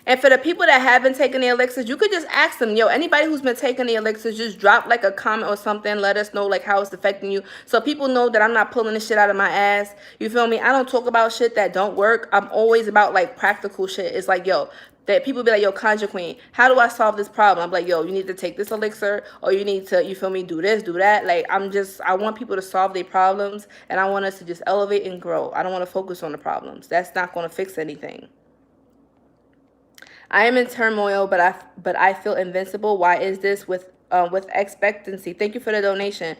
And for the people that haven't taken the elixirs, you could just ask them, yo, anybody who's been taking the elixirs, just drop like a comment or something. Let us know like how it's affecting you. So people know that I'm not pulling this shit out of my ass. You feel me? I don't talk about shit that don't work. I'm always about like practical shit. It's like, yo, that people be like, yo, Conjure Queen, how do I solve this problem? I'm like, yo, you need to take this elixir, or you need to, you feel me, do this, do that. Like, I want people to solve their problems, and I want us to just elevate and grow. I don't want to focus on the problems. That's not going to fix anything. I am in turmoil, but I feel invincible. Why is this? With expectancy. Thank you for the donation.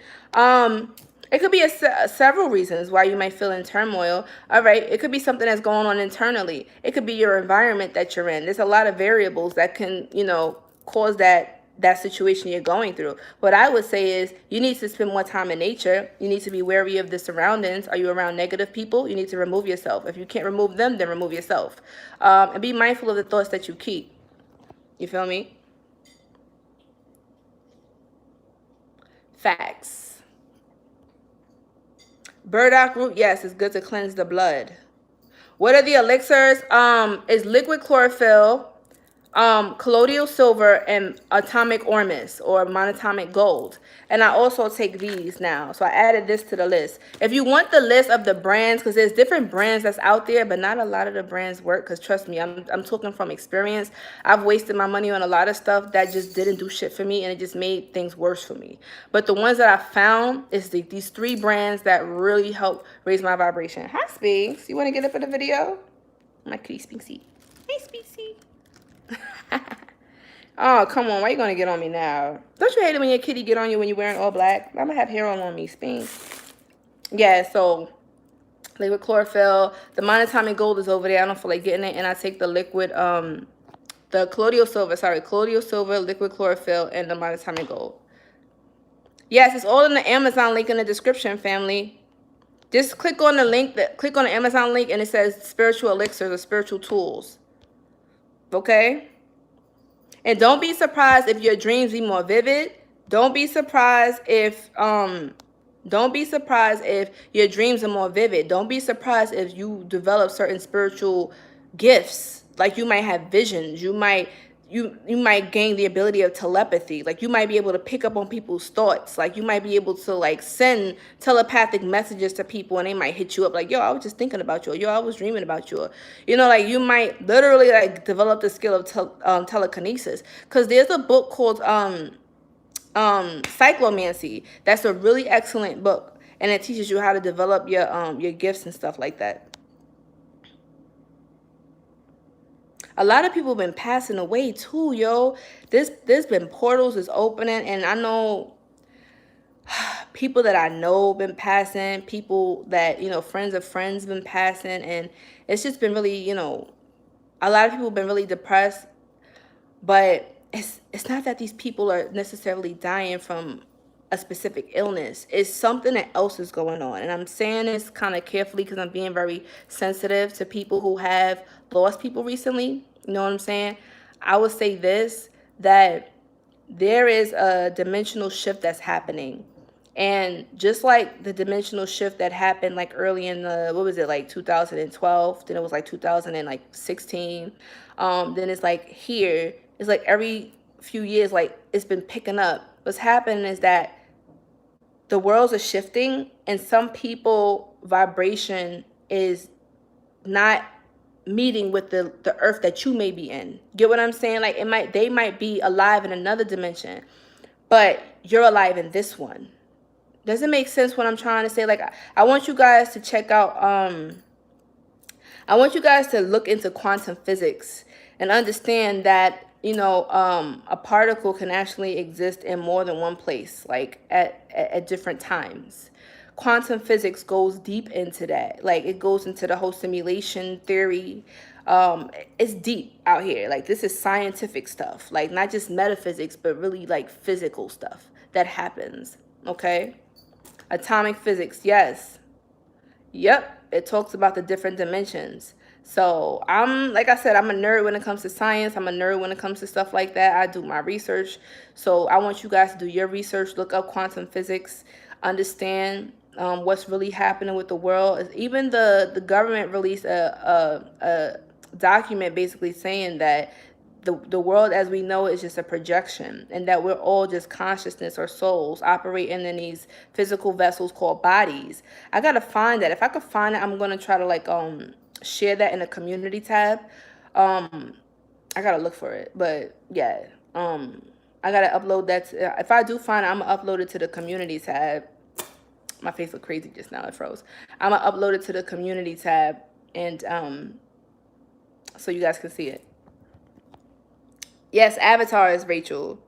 It could be several reasons why you might feel in turmoil. All right, it could be something that's going on internally. It could be your environment that you're in. There's a lot of variables that can, you know, cause that situation you're going through. What I would say is you need to spend more time in nature. You need to be wary of the surroundings. Are you around negative people? You need to remove yourself. If you can't remove them, then remove yourself. And be mindful of the thoughts that you keep. You feel me? Facts. Burdock root, yes, it's good to cleanse the blood. What are the elixirs? Is liquid chlorophyll, colloidal silver, and atomic ormus or monatomic gold. And I also take these now. So I added this to the list. If you want the list of the brands, because there's different brands that's out there, but not a lot of the brands work. Because trust me, I'm talking from experience. I've wasted my money on a lot of stuff that just didn't do shit for me, and it just made things worse for me. But the ones that I found is these 3 brands that really help raise my vibration. Hi, Spinks. You want to get up in the video? My kitty Spinksy. Hey, Spinksy. Oh, come on. Why you going to get on me now? Don't you hate it when your kitty get on you when you're wearing all black? I'm going to have hair on me, Spinks. Yeah, so liquid chlorophyll. The monatomic gold is over there. I don't feel like getting it. And I take the liquid, the colloidal silver, liquid chlorophyll, and the monatomic gold. Yes, it's all in the Amazon link in the description, family. Just click on the link, click on the Amazon link, and it says spiritual elixirs or spiritual tools. Okay? And don't be surprised if your dreams be more vivid. Don't be surprised if your dreams are more vivid. Don't be surprised if you develop certain spiritual gifts. Like you might have visions. You might gain the ability of telepathy. Like you might be able to pick up on people's thoughts. Like you might be able to like send telepathic messages to people and they might hit you up like, yo, I was just thinking about you. Or, yo, I was dreaming about you. Or, you know, like you might literally like develop the skill of telekinesis. Because there's a book called Cyclomancy. That's a really excellent book. And it teaches you how to develop your gifts and stuff like that. A lot of people have been passing away too, yo. There's been portals is opening, and I know people that I know been passing, people that, you know, friends of friends been passing, and it's just been really, you know, a lot of people have been really depressed, but it's not that these people are necessarily dying from a specific illness. It's something that else is going on. And I'm saying this kind of carefully because I'm being very sensitive to people who have lost people recently. You know what I'm saying? I would say this, that there is a dimensional shift that's happening. And just like the dimensional shift that happened like early in the, what was it, like 2012, then it was like 2016, then it's like here, it's like every few years, like it's been picking up. What's happening is that the worlds are shifting, and some people vibration is not meeting with the earth that you may be in. Get what I'm saying? Like they might be alive in another dimension, but you're alive in this one. Does it make sense what I'm trying to say? Like I want you guys to check out I want you guys to look into quantum physics and understand that, you know, a particle can actually exist in more than one place, like at different times. Quantum physics goes deep into that. Like it goes into the whole simulation theory. It's deep out here. Like this is scientific stuff, like not just metaphysics, but really like physical stuff that happens. Okay. Atomic physics, yes. Yep, it talks about the different dimensions. So I'm, like I said, I'm a nerd when it comes to science. I'm a nerd when it comes to stuff like that. I do my research. So I want you guys to do your research, look up quantum physics, understand what's really happening with the world. Even the government released a document basically saying that the world as we know it is just a projection, and that we're all just consciousness or souls operating in these physical vessels called bodies. I gotta find that. If I could find it, I'm gonna try to like share that in the community tab. I gotta look for it, but yeah, I gotta upload that if I do find it, I'm gonna upload it to the community tab. My face looked crazy just now, it froze. I'm gonna upload it to the community tab, and so you guys can see it. Yes, Avatar is Rachel.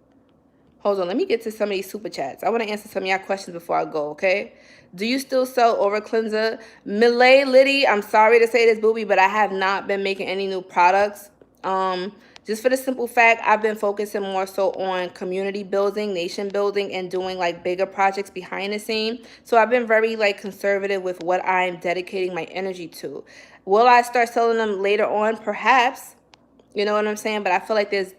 Hold on, let me get to some of these super chats. I want to answer some of y'all questions before I go, okay? Do you still sell Aura Cleanser? Millet Liddy, I'm sorry to say this, booby, but I have not been making any new products. Just for the simple fact, I've been focusing more so on community building, nation building, and doing like bigger projects behind the scene. So I've been very like conservative with what I'm dedicating my energy to. Will I start selling them later on? Perhaps. You know what I'm saying? But I feel like there's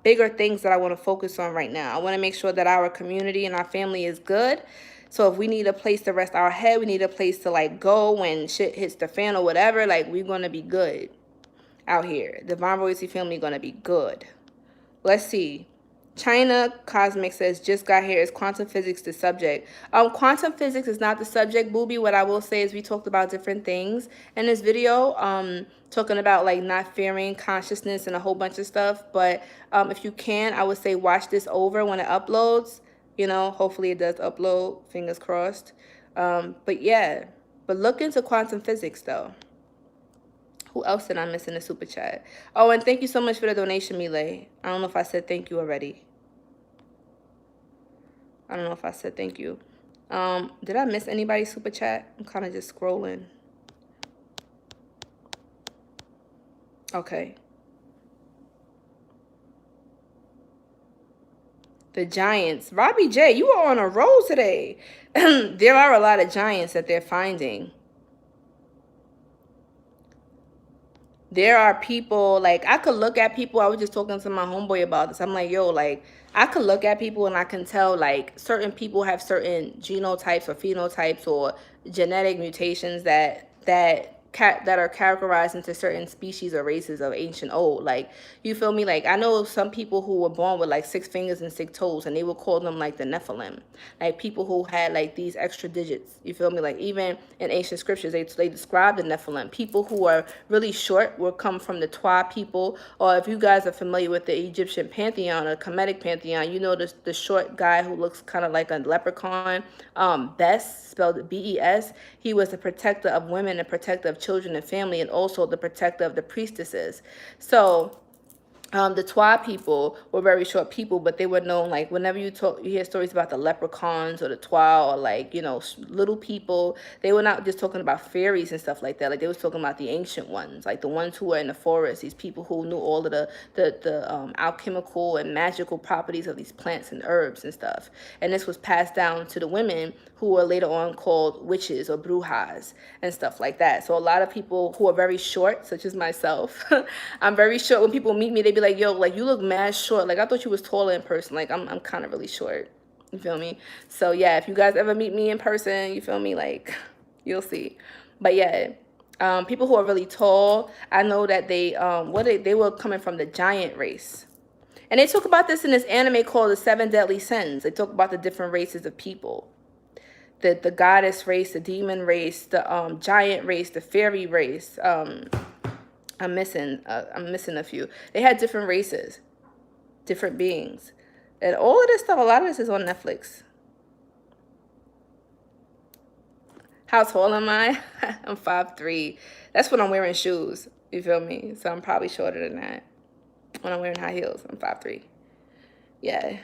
bigger things that I want to focus on right now. I want to make sure that our community and our family is good. So if we need a place to rest our head, we need a place to like go when shit hits the fan or whatever, like we're going to be good out here. The Von Royalty family going to be good. Let's see. China Cosmic says, just got here. Is quantum physics the subject? Quantum physics is not the subject, booby. What I will say is we talked about different things in this video, talking about like not fearing consciousness and a whole bunch of stuff. But if you can, I would say watch this over when it uploads. You know, hopefully it does upload. Fingers crossed. But yeah, but look into quantum physics though. Who else did I miss in the super chat? Oh, and thank you so much for the donation, Milay. I don't know if I said thank you already. I don't know if I said thank you. Did I miss anybody's super chat? I'm kind of just scrolling. Okay. The giants. Robbie J, you are on a roll today. There are a lot of giants that they're finding. There are people, like, I could look at people. I was just talking to my homeboy about this. I'm like, yo, like, I could look at people and I can tell, like, certain people have certain genotypes or phenotypes or genetic mutations that are characterized into certain species or races of ancient old. Like, you feel me? Like, I know some people who were born with like 6 fingers and 6 toes, and they would call them like the Nephilim. Like, people who had like these extra digits. You feel me? Like, even in ancient scriptures, they describe the Nephilim. People who are really short will come from the Twa people. Or if you guys are familiar with the Egyptian pantheon or Kemetic pantheon, you know the short guy who looks kind of like a leprechaun. Bes, spelled B-E-S. He was the protector of women and protector of children and family, and also the protector of the priestesses. So the Twa people were very short people, but they were known, like, whenever you hear stories about the leprechauns or the Twa, or like, you know, little people, they were not just talking about fairies and stuff like that. Like, they was talking about the ancient ones, like the ones who were in the forest, these people who knew all of the alchemical and magical properties of these plants and herbs and stuff. And this was passed down to the women, who were later on called witches or brujas and stuff like that. So a lot of people who are very short, such as myself, I'm very short. When people meet me, they be like, yo, like, you look mad short. Like, I thought you was taller in person. Like, I'm kind of really short. You feel me? So yeah, if you guys ever meet me in person, you feel me? Like, you'll see. But yeah, people who are really tall, I know that they were coming from the giant race. And they talk about this in this anime called The Seven Deadly Sins. They talk about the different races of people. The goddess race, the demon race, the giant race, the fairy race. I'm missing a few. They had different races, different beings, and all of this stuff. A lot of this is on Netflix. How tall am I? I'm 5'3". That's when I'm wearing shoes. You feel me? So I'm probably shorter than that when I'm wearing high heels. I'm 5'3". Yeah.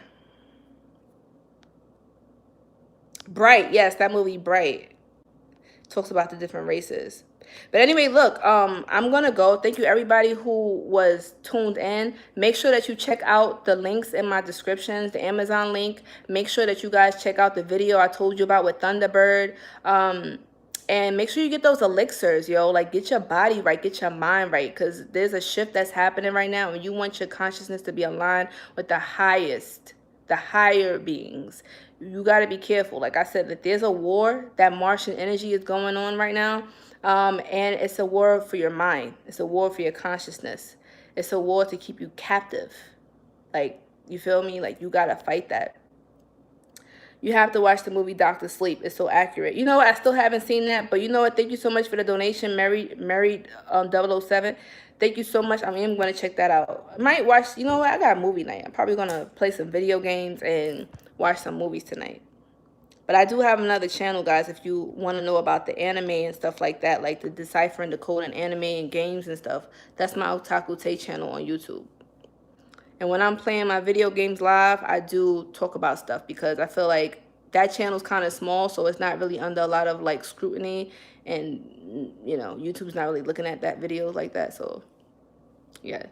Bright, yes, that movie Bright talks about the different races. But anyway, look, I'm gonna go. Thank you everybody who was tuned in. Make sure that you check out the links in my descriptions, the Amazon link. Make sure that you guys check out the video I told you about with Thunderbird. And make sure you get those elixirs, yo. Like, get your body right, get your mind right, because there's a shift that's happening right now, and you want your consciousness to be aligned with the highest, the higher beings. You got to be careful. Like I said, that there's a war, that Martian energy is going on right now, and it's a war for your mind. It's a war for your consciousness. It's a war to keep you captive. Like, you feel me? Like, you got to fight that. You have to watch the movie Doctor Sleep. It's so accurate. You know what? I still haven't seen that, but you know what? Thank you so much for the donation, Married 007. Thank you so much. I am going to check that out. I might watch, you know what? I got a movie night. I'm probably going to play some video games and watch some movies tonight. But I do have another channel, guys, if you want to know about the anime and stuff like that, like the deciphering the code in anime and games and stuff. That's my Otaku Tay channel on YouTube. And when I'm playing my video games live, I do talk about stuff because I feel like that channel's kind of small, so it's not really under a lot of like scrutiny, and you know, YouTube's not really looking at that videos like that. So yeah.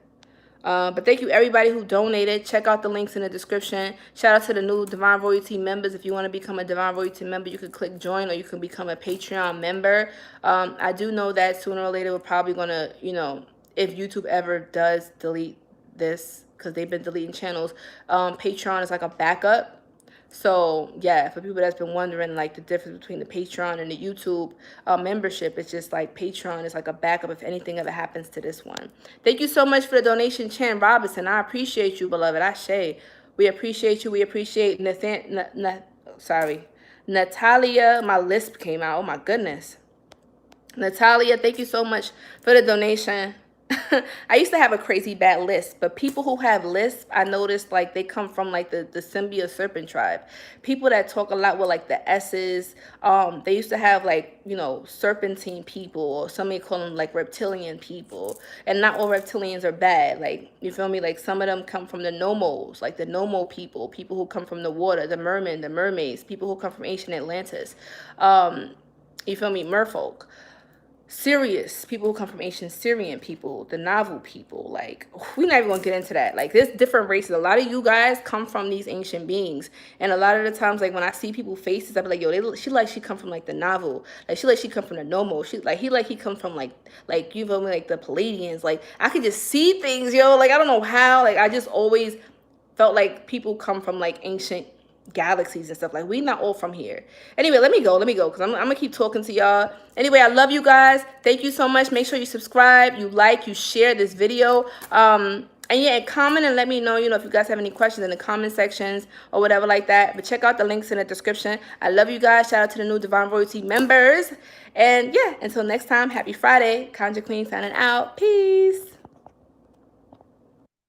But thank you everybody who donated. Check out the links in the description. Shout out to the new Divine Royalty members. If you want to become a Divine Royalty member, you can click join, or you can become a Patreon member. I do know that sooner or later we're probably going to, you know, if YouTube ever does delete this, because they've been deleting channels, Patreon is like a backup. So yeah, for people that's been wondering like the difference between the Patreon and the YouTube membership, it's just like Patreon is like a backup if anything ever happens to this one. Thank you so much for the donation, Chan Robinson. I appreciate you, beloved. Ashe. We appreciate you. We appreciate Natalia. My lisp came out. Oh my goodness. Natalia, thank you so much for the donation. I used to have a crazy bad lisp, but people who have lisp, I noticed like they come from like the Symbia serpent tribe. People that talk a lot with like the S's, they used to have like, you know, serpentine people, or somebody call them like reptilian people. And not all reptilians are bad. Like, you feel me? Like, some of them come from the Nomos, like the Nomo people, people who come from the water, the mermen, the mermaids, people who come from ancient Atlantis. You feel me? Merfolk. serious people who come from ancient Syrian people, the novel people. Like, we're not even gonna get into that. Like, there's different races. A lot of you guys come from these ancient beings, and a lot of the times, like when I see people faces, I be like, yo, she come from like the novel. Like she come from the Nomo. He come from like you feel me, like the Palladians. Like I could just see things, yo. Like I don't know how. Like I just always felt like people come from like ancient galaxies and stuff. Like we not all from here. Anyway, let me go because I'm gonna keep talking to y'all. Anyway, I love you guys. Thank you so much. Make sure you subscribe, you like, you share this video, and yeah, comment and let me know, if you guys have any questions in the comment sections or whatever like that. But check out the links in the description. I love you guys. Shout out to the new Divine Royalty members. And yeah, until next time, happy Friday. Conjure Queen signing out. Peace.